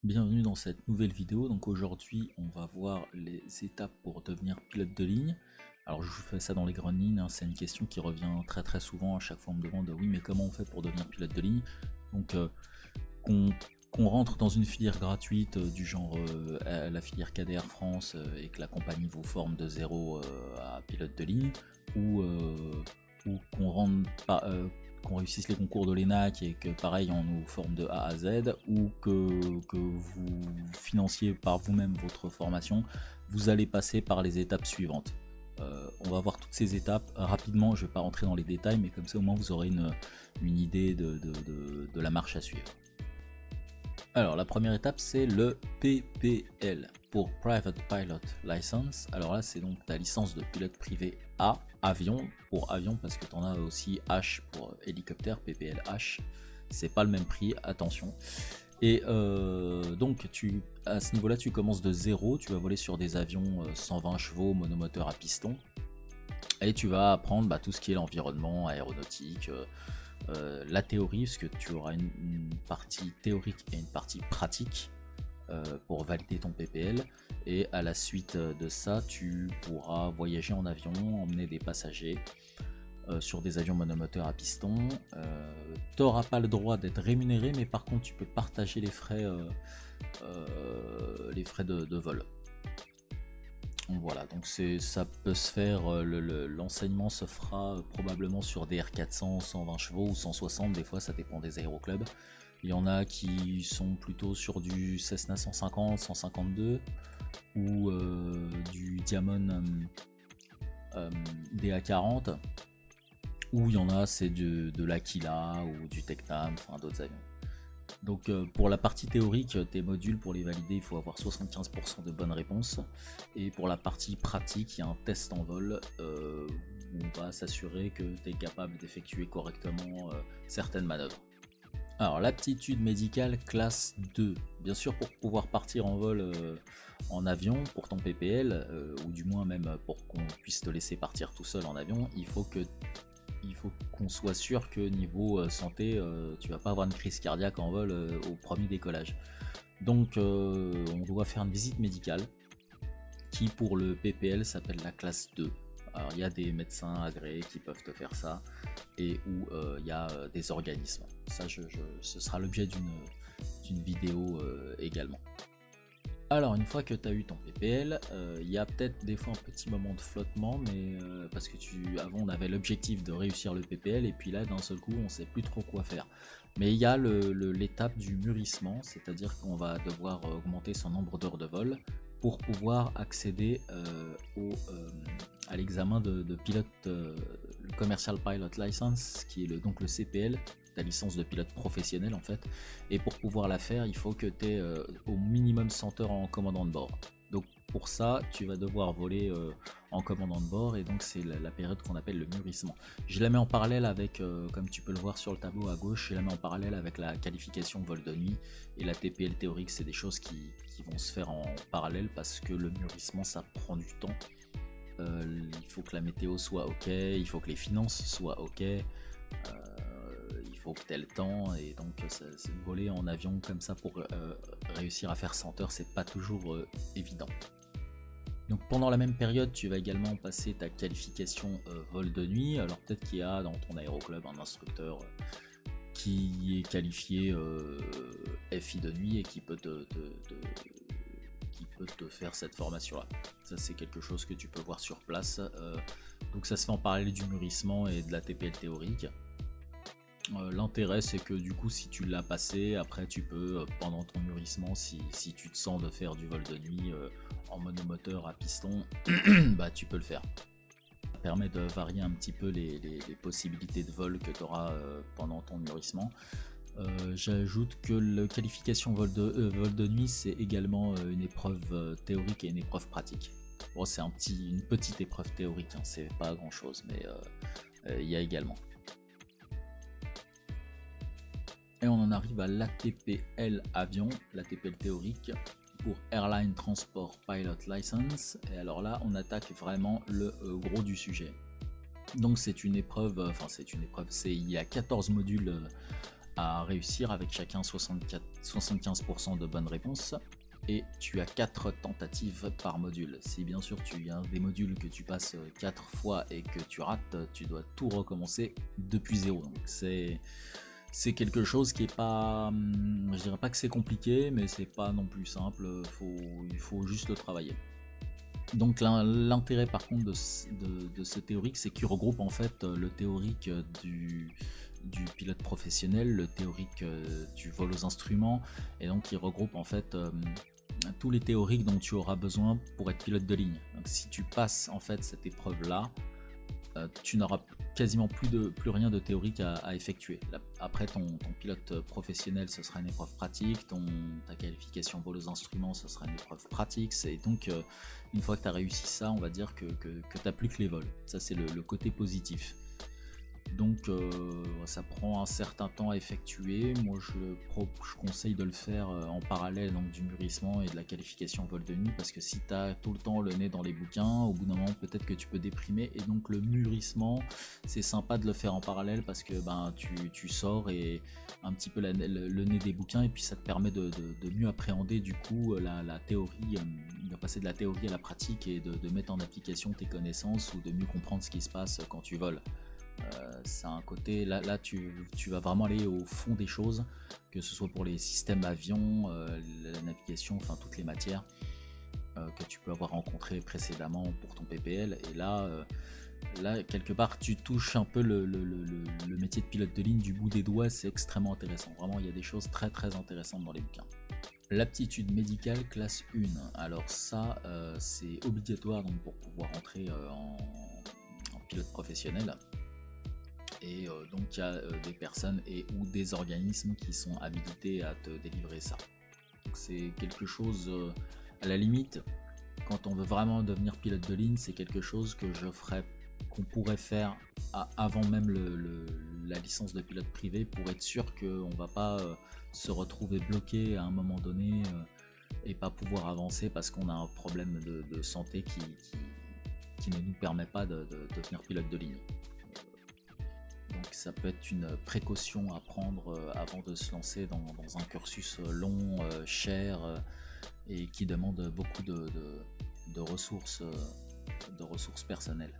Bienvenue dans cette nouvelle vidéo. Donc aujourd'hui, on va voir les étapes pour devenir pilote de ligne. Alors je vous fais ça dans les grandes lignes, hein. C'est une question qui revient très souvent. À chaque fois on me demande oui mais comment on fait pour devenir pilote de ligne. Donc qu'on qu'on rentre dans une filière gratuite du genre la filière KDR France et que la compagnie vous forme de zéro à pilote de ligne, ou qu'on rentre pas, qu'on réussisse les concours de l'ENAC et que pareil on nous forme de A à Z, ou que vous financiez par vous-même votre formation, vous allez passer par les étapes suivantes. On va voir toutes ces étapes rapidement, je ne vais pas rentrer dans les détails, mais comme ça au moins vous aurez une idée de la marche à suivre. Alors la première étape c'est le PPL pour Private Pilot License. Alors là c'est donc ta licence de pilote privé A, avion, pour avion parce que tu en as aussi H pour hélicoptère, PPL-H, c'est pas le même prix, attention. Et donc à ce niveau là tu commences de zéro, tu vas voler sur des avions 120 chevaux monomoteur à piston et tu vas apprendre tout ce qui est l'environnement aéronautique, la théorie, parce que tu auras une partie théorique et une partie pratique pour valider ton PPL, et à la suite de ça tu pourras voyager en avion, emmener des passagers sur des avions monomoteurs à piston. Tu n'auras pas le droit d'être rémunéré, mais par contre tu peux partager les frais de vol. Voilà, donc ça peut se faire, l'enseignement se fera probablement sur des R400, 120 chevaux ou 160, des fois ça dépend des aéroclubs. Il y en a qui sont plutôt sur du Cessna 150, 152 ou du Diamond DA40, ou il y en a c'est de l'Aquila ou du Tecnam, enfin d'autres avions. Donc pour la partie théorique, tes modules pour les valider, il faut avoir 75% de bonnes réponses. Et pour la partie pratique, il y a un test en vol où on va s'assurer que tu es capable d'effectuer correctement certaines manœuvres. Alors l'aptitude médicale classe 2, bien sûr pour pouvoir partir en vol en avion pour ton PPL, ou du moins même pour qu'on puisse te laisser partir tout seul en avion, il faut qu'on soit sûr que niveau santé, tu vas pas avoir une crise cardiaque en vol au premier décollage. Donc on doit faire une visite médicale qui pour le PPL s'appelle la classe 2. Alors il y a des médecins agréés qui peuvent te faire ça, et où il y a des organismes. Ça ce sera l'objet d'une vidéo également. Alors une fois que tu as eu ton PPL, il y a peut-être des fois un petit moment de flottement, mais parce que avant on avait l'objectif de réussir le PPL et puis là d'un seul coup on sait plus trop quoi faire. Mais il y a l'étape du mûrissement, c'est-à-dire qu'on va devoir augmenter son nombre d'heures de vol pour pouvoir accéder à l'examen de pilote, le Commercial Pilot License, qui est donc le CPL, ta licence de pilote professionnel en fait. Et pour pouvoir la faire, il faut que tu aies au minimum 100 heures en commandant de bord. Donc pour ça, tu vas devoir voler en commandant de bord, et donc c'est la période qu'on appelle le mûrissement. Je la mets en parallèle avec, comme tu peux le voir sur le tableau à gauche, je la mets en parallèle avec la qualification vol de nuit et la TPL théorique. C'est des choses qui vont se faire en parallèle parce que le mûrissement ça prend du temps. Il faut que la météo soit ok, il faut que les finances soient ok, il faut que tu aies le temps, et donc voler en avion comme ça pour réussir à faire 100 heures, c'est pas toujours évident. Donc pendant la même période, tu vas également passer ta qualification vol de nuit. Alors peut-être qu'il y a dans ton aéroclub un instructeur qui est qualifié FI de nuit et qui peut te faire cette formation là. Ça c'est quelque chose que tu peux voir sur place. Donc ça se fait en parallèle du mûrissement et de la TPL théorique. L'intérêt c'est que du coup si tu l'as passé, après tu peux pendant ton mûrissement, si tu te sens de faire du vol de nuit en monomoteur à piston, tu peux le faire. Ça permet de varier un petit peu les possibilités de vol que tu auras pendant ton mûrissement. J'ajoute que la qualification vol de nuit c'est également une épreuve théorique et une épreuve pratique. Bon, c'est une petite épreuve théorique, hein, c'est pas grand chose, mais il y a également. Et on en arrive à l'ATPL avion, l'ATPL théorique pour Airline Transport Pilot License. Et alors là on attaque vraiment le gros du sujet. Donc c'est une épreuve, il y a 14 modules à réussir avec chacun 75% de bonnes réponses. Et tu as 4 tentatives par module. Si bien sûr tu as des modules que tu passes 4 fois et que tu rates, tu dois tout recommencer depuis zéro. Donc c'est quelque chose qui est pas, je dirais pas que c'est compliqué, mais c'est pas non plus simple, il faut juste le travailler. Donc l'intérêt par contre de ce théorique, c'est qu'il regroupe en fait le théorique du pilote professionnel, le théorique du vol aux instruments, et donc il regroupe en fait tous les théoriques dont tu auras besoin pour être pilote de ligne. Donc si tu passes en fait cette épreuve là, tu n'auras quasiment plus rien de théorique à effectuer. Après ton pilote professionnel, ce sera une épreuve pratique, ta qualification vol aux instruments, ce sera une épreuve pratique, et donc une fois que tu as réussi ça, on va dire que tu n'as plus que les vols. Ça c'est le côté positif. Donc ça prend un certain temps à effectuer. Moi je conseille de le faire en parallèle donc, du mûrissement et de la qualification vol de nuit, parce que si tu as tout le temps le nez dans les bouquins, au bout d'un moment peut-être que tu peux déprimer, et donc le mûrissement c'est sympa de le faire en parallèle, parce que tu sors et un petit peu le nez des bouquins, et puis ça te permet de mieux appréhender du coup la théorie, de passer de la théorie à la pratique et de mettre en application tes connaissances, ou de mieux comprendre ce qui se passe quand tu voles. C'est un côté, là tu vas vraiment aller au fond des choses, que ce soit pour les systèmes avions, la navigation, enfin toutes les matières que tu peux avoir rencontrées précédemment pour ton PPL. Et là quelque part tu touches un peu le métier de pilote de ligne du bout des doigts. C'est extrêmement intéressant, vraiment il y a des choses très très intéressantes dans les bouquins. L'aptitude médicale classe 1, alors ça c'est obligatoire donc, pour pouvoir entrer en pilote professionnel. Et donc il y a des personnes et ou des organismes qui sont habilités à te délivrer ça. Donc c'est quelque chose, à la limite, quand on veut vraiment devenir pilote de ligne, c'est quelque chose qu'on pourrait faire avant même la licence de pilote privé, pour être sûr qu'on ne va pas se retrouver bloqué à un moment donné et pas pouvoir avancer parce qu'on a un problème de santé qui ne nous permet pas de devenir pilote de ligne. Donc ça peut être une précaution à prendre avant de se lancer dans un cursus long, cher, et qui demande beaucoup de ressources personnelles.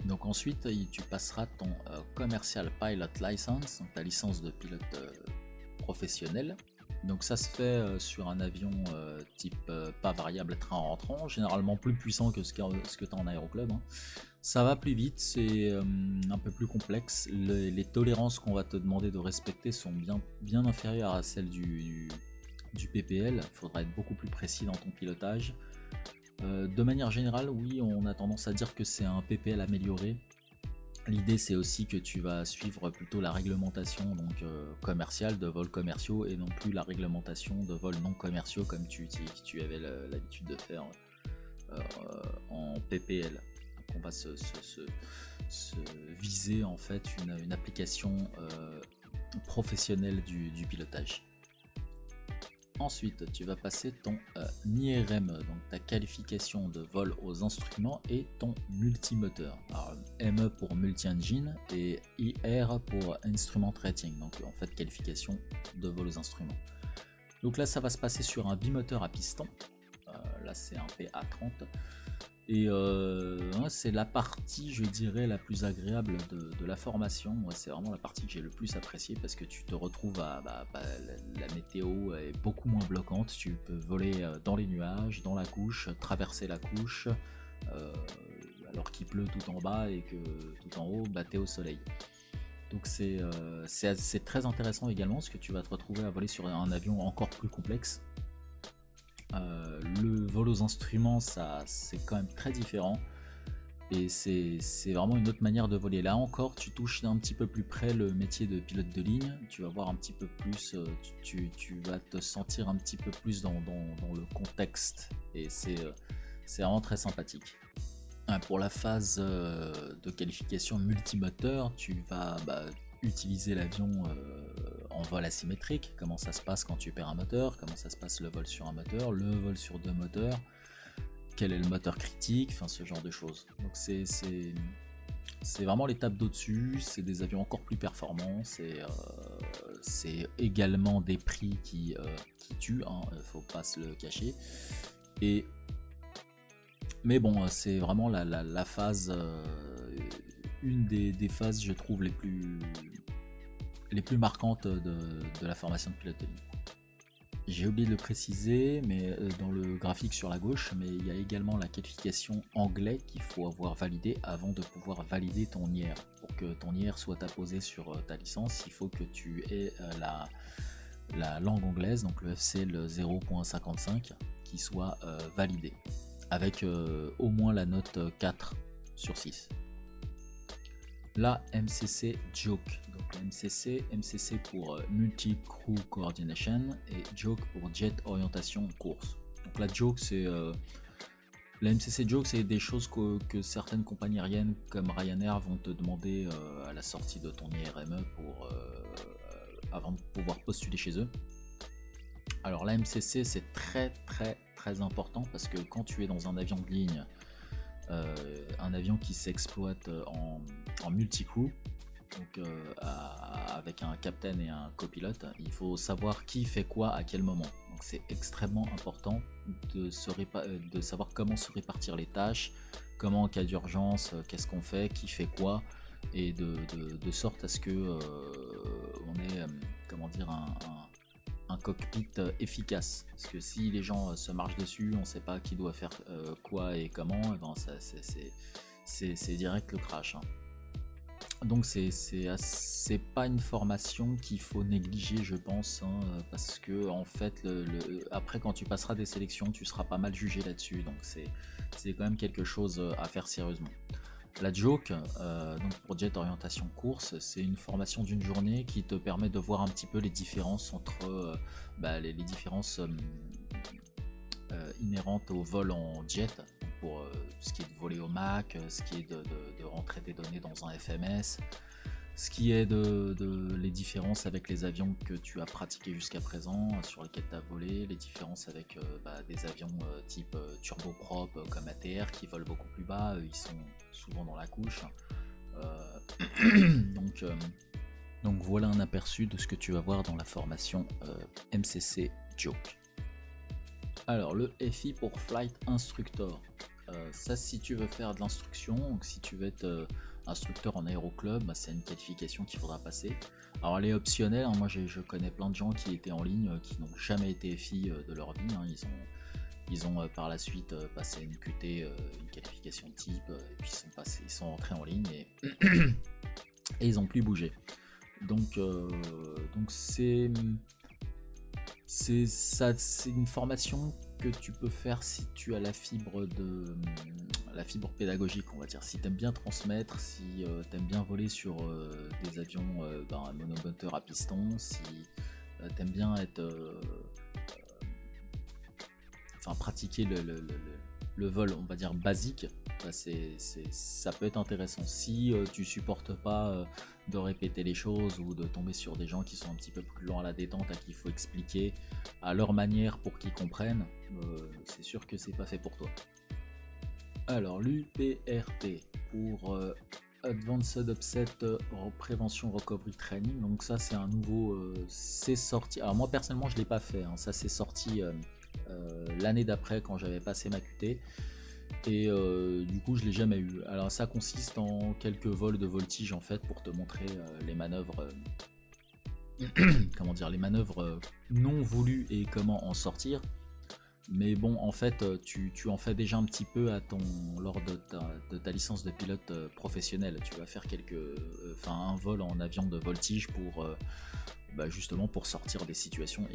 Donc ensuite tu passeras ton Commercial Pilot License, donc ta licence de pilote professionnel. Donc ça se fait sur un avion type pas variable train en rentrant, généralement plus puissant que ce que tu as en aéroclub. Ça va plus vite, c'est un peu plus complexe. Les tolérances qu'on va te demander de respecter sont bien inférieures à celles du PPL. Il faudra être beaucoup plus précis dans ton pilotage. De manière générale, oui, on a tendance à dire que c'est un PPL amélioré. L'idée c'est aussi que tu vas suivre plutôt la réglementation donc commerciale de vols commerciaux, et non plus la réglementation de vols non commerciaux comme tu avais l'habitude de faire en PPL. Donc on va se viser en fait une application professionnelle du pilotage. Ensuite, tu vas passer ton IRM, donc ta qualification de vol aux instruments, et ton multimoteur. Alors, ME pour multi-engine et IR pour instrument rating, donc en fait qualification de vol aux instruments. Donc là, ça va se passer sur un bimoteur à piston. Là, c'est un PA30. Et c'est la partie, je dirais, la plus agréable de la formation. Moi, c'est vraiment la partie que j'ai le plus appréciée, parce que tu te retrouves la météo est beaucoup moins bloquante. Tu peux voler dans les nuages, dans la couche, traverser la couche, alors qu'il pleut tout en bas et que tout en haut, t'es au soleil. Donc c'est très intéressant également, parce que tu vas te retrouver à voler sur un avion encore plus complexe. Le vol aux instruments, ça c'est quand même très différent, et c'est vraiment une autre manière de voler. Là encore, tu touches un petit peu plus près le métier de pilote de ligne. Tu vas voir un petit peu plus, tu vas te sentir un petit peu plus dans le contexte, et c'est vraiment très sympathique. Pour la phase de qualification multimoteur, tu vas utiliser l'avion en vol asymétrique. Comment ça se passe quand tu perds un moteur, comment ça se passe le vol sur un moteur, le vol sur deux moteurs, quel est le moteur critique, enfin ce genre de choses. Donc c'est C'est vraiment l'étape d'au-dessus, c'est des avions encore plus performants, c'est également des prix qui tuent, hein, faut pas se le cacher. Mais bon, c'est vraiment la phase, une des phases, je trouve, les plus marquantes de la formation de pilote de ligne. J'ai oublié de le préciser, mais dans le graphique sur la gauche, mais il y a également la qualification anglais qu'il faut avoir validé avant de pouvoir valider ton IR. Pour que ton IR soit apposé sur ta licence, il faut que tu aies la langue anglaise, donc le FCL 0.55, qui soit validé, avec au moins la note 4 sur 6. La MCC Joke, donc la MCC pour Multi-Crew Coordination et Joke pour Jet Orientation Course. Donc la Joke, c'est la MCC Joke, c'est des choses que certaines compagnies aériennes comme Ryanair vont te demander à la sortie de ton IRME avant de pouvoir postuler chez eux. Alors la MCC, c'est très important parce que quand tu es dans un avion de ligne, un avion qui s'exploite en multi-crew, donc avec un capitaine et un copilote, il faut savoir qui fait quoi à quel moment. Donc c'est extrêmement important de savoir comment se répartir les tâches, comment en cas d'urgence, qu'est-ce qu'on fait, qui fait quoi, et de sorte à ce que on ait comment dire un cockpit efficace, parce que si les gens se marchent dessus, on sait pas qui doit faire quoi et comment, et ben c'est direct le crash, hein. Donc c'est pas une formation qu'il faut négliger, je pense, hein, parce que en fait après quand tu passeras des sélections, tu seras pas mal jugé là-dessus, donc c'est quand même quelque chose à faire sérieusement. La Joke, donc pour Jet Orientation Course, c'est une formation d'une journée qui te permet de voir un petit peu les différences entre les différences inhérentes au vol en jet, pour ce qui est de voler au Mach, ce qui est de rentrer des données dans un FMS, ce qui est les différences avec les avions que tu as pratiqués jusqu'à présent, sur lesquels tu as volé, les différences avec des avions type turboprop comme ATR qui volent beaucoup plus bas, ils sont souvent dans la couche. Donc voilà un aperçu de ce que tu vas voir dans la formation MCC Joke. Alors le FI pour Flight Instructor, ça si tu veux faire de l'instruction, donc si tu veux être instructeur en aéroclub, c'est une qualification qu'il faudra passer. Alors elle est optionnelle, hein, moi je connais plein de gens qui étaient en ligne, qui n'ont jamais été FI de leur vie, hein, ils ont par la suite passé une QT, une qualification type, et puis ils sont rentrés en ligne et, et ils n'ont plus bougé. Donc c'est une formation que tu peux faire si tu as la fibre pédagogique, on va dire. Si tu aimes bien transmettre, si tu aimes bien voler sur des avions monomoteur à piston, si tu aimes bien pratiquer le vol, on va dire basique, ça peut être intéressant. Si tu supportes pas de répéter les choses ou de tomber sur des gens qui sont un petit peu plus lents à la détente, à qui il faut expliquer à leur manière pour qu'ils comprennent, c'est sûr que c'est pas fait pour toi. Alors l'UPRT pour Advanced Upset Prevention Recovery Training, donc ça c'est un nouveau, c'est sorti. Alors moi personnellement je l'ai pas fait, hein. Ça c'est sorti l'année d'après quand j'avais passé ma QT. Et du coup je l'ai jamais eu. Alors ça consiste en quelques vols de voltige en fait pour te montrer les manœuvres comment dire, les manœuvres non voulues et comment en sortir. Mais bon, en fait tu en fais déjà un petit peu lors de ta licence de pilote professionnel. Tu vas faire un vol en avion de voltige pour justement pour sortir des situations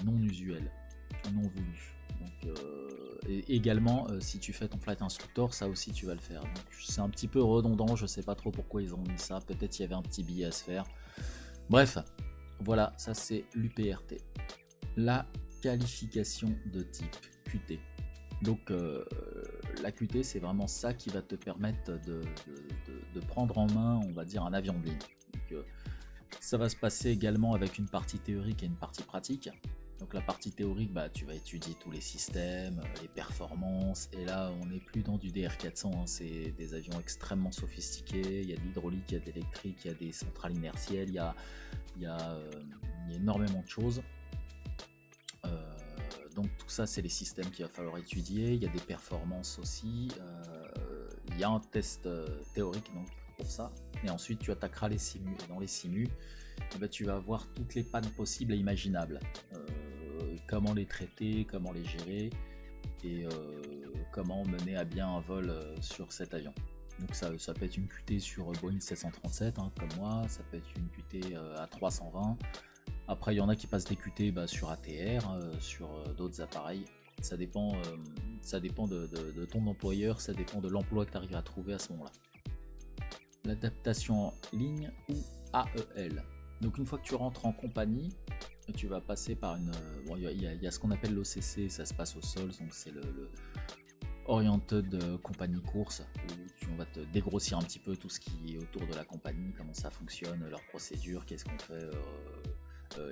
non usuelles, non voulues. Donc et également si tu fais ton flight instructor, ça aussi tu vas le faire. Donc c'est un petit peu redondant, je sais pas trop pourquoi ils ont mis ça, peut-être il y avait un petit billet à se faire. Bref, voilà, ça c'est l'UPRT. La qualification de type QT. Donc la QT c'est vraiment ça qui va te permettre de prendre en main, on va dire, un avion de ligne. Donc, ça va se passer également avec une partie théorique et une partie pratique. Donc la partie théorique, bah, tu vas étudier tous les systèmes, les performances, et là on n'est plus dans du DR400, hein, c'est des avions extrêmement sophistiqués, il y a de l'hydraulique, il y a de l'électrique, il y a des centrales inertielles, il y a, énormément de choses. Donc tout ça c'est les systèmes qu'il va falloir étudier, il y a des performances aussi, il y a un test théorique donc, pour ça, et ensuite tu attaqueras les simus, et dans les simus, eh ben, tu vas voir toutes les pannes possibles et imaginables, comment les traiter, comment les gérer, et comment mener à bien un vol sur cet avion. Donc ça peut être une QT sur Boeing 737 hein, comme moi, ça peut être une QT à 320. Après il y en a qui passent des QT sur ATR, sur d'autres appareils. Ça dépend de ton employeur, ça dépend de l'emploi que tu arrives à trouver à ce moment-là. L'adaptation en ligne ou AEL. Donc une fois que tu rentres en compagnie, tu vas passer par une... Bon, il y a ce qu'on appelle l'OCC, ça se passe au sol, donc c'est le Oriented Company Course, où on va te dégrossir un petit peu tout ce qui est autour de la compagnie, comment ça fonctionne, leurs procédures, qu'est-ce qu'on fait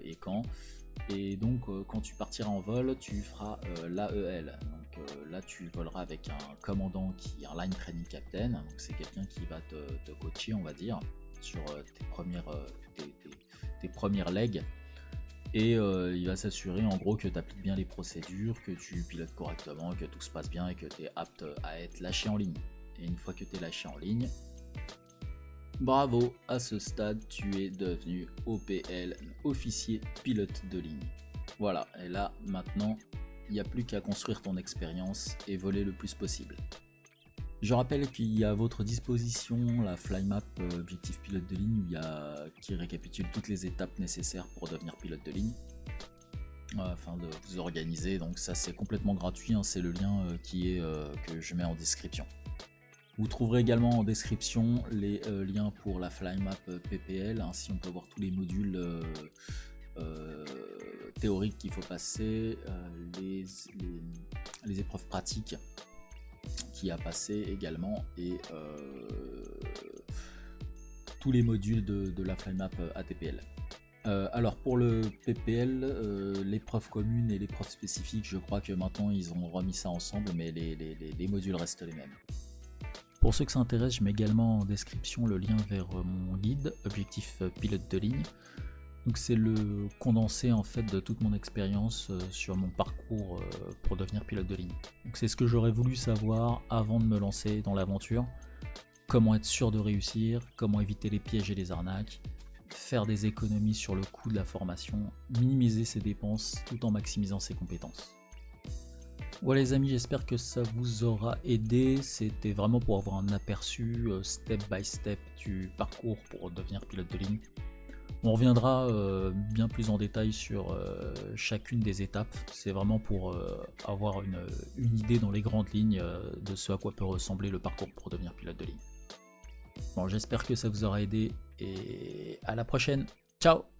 et quand. Et donc quand tu partiras en vol, tu feras l'AEL. Donc là tu voleras avec un commandant qui est un line training captain, donc c'est quelqu'un qui va te coacher on va dire sur tes premières legs. Et il va s'assurer en gros que tu appliques bien les procédures, que tu pilotes correctement, que tout se passe bien et que tu es apte à être lâché en ligne. Et une fois que tu es lâché en ligne, bravo, à ce stade tu es devenu OPL, officier pilote de ligne. Voilà, et là maintenant il n'y a plus qu'à construire ton expérience et voler le plus possible. Je rappelle qu'il y a à votre disposition la FlyMap Objectif Pilote de Ligne qui récapitule toutes les étapes nécessaires pour devenir pilote de ligne afin de vous organiser. Donc ça c'est complètement gratuit, hein, c'est le lien que je mets en description. Vous trouverez également en description les liens pour la FlyMap PPL, ainsi on peut voir tous les modules théoriques qu'il faut passer, les épreuves pratiques qui a passé également, et tous les modules de la FlyMap ATPL. Alors pour le PPL, l'épreuve commune et l'épreuve spécifique, je crois que maintenant ils ont remis ça ensemble, mais les modules restent les mêmes. Pour ceux que ça intéresse, je mets également en description le lien vers mon guide Objectif Pilote de ligne. Donc c'est le condensé en fait de toute mon expérience sur mon parcours pour devenir pilote de ligne. Donc c'est ce que j'aurais voulu savoir avant de me lancer dans l'aventure. Comment être sûr de réussir, comment éviter les pièges et les arnaques, faire des économies sur le coût de la formation, minimiser ses dépenses tout en maximisant ses compétences. Voilà les amis, j'espère que ça vous aura aidé. C'était vraiment pour avoir un aperçu step by step du parcours pour devenir pilote de ligne. On reviendra bien plus en détail sur chacune des étapes. C'est vraiment pour avoir une idée dans les grandes lignes de ce à quoi peut ressembler le parcours pour devenir pilote de ligne. Bon, j'espère que ça vous aura aidé et à la prochaine. Ciao!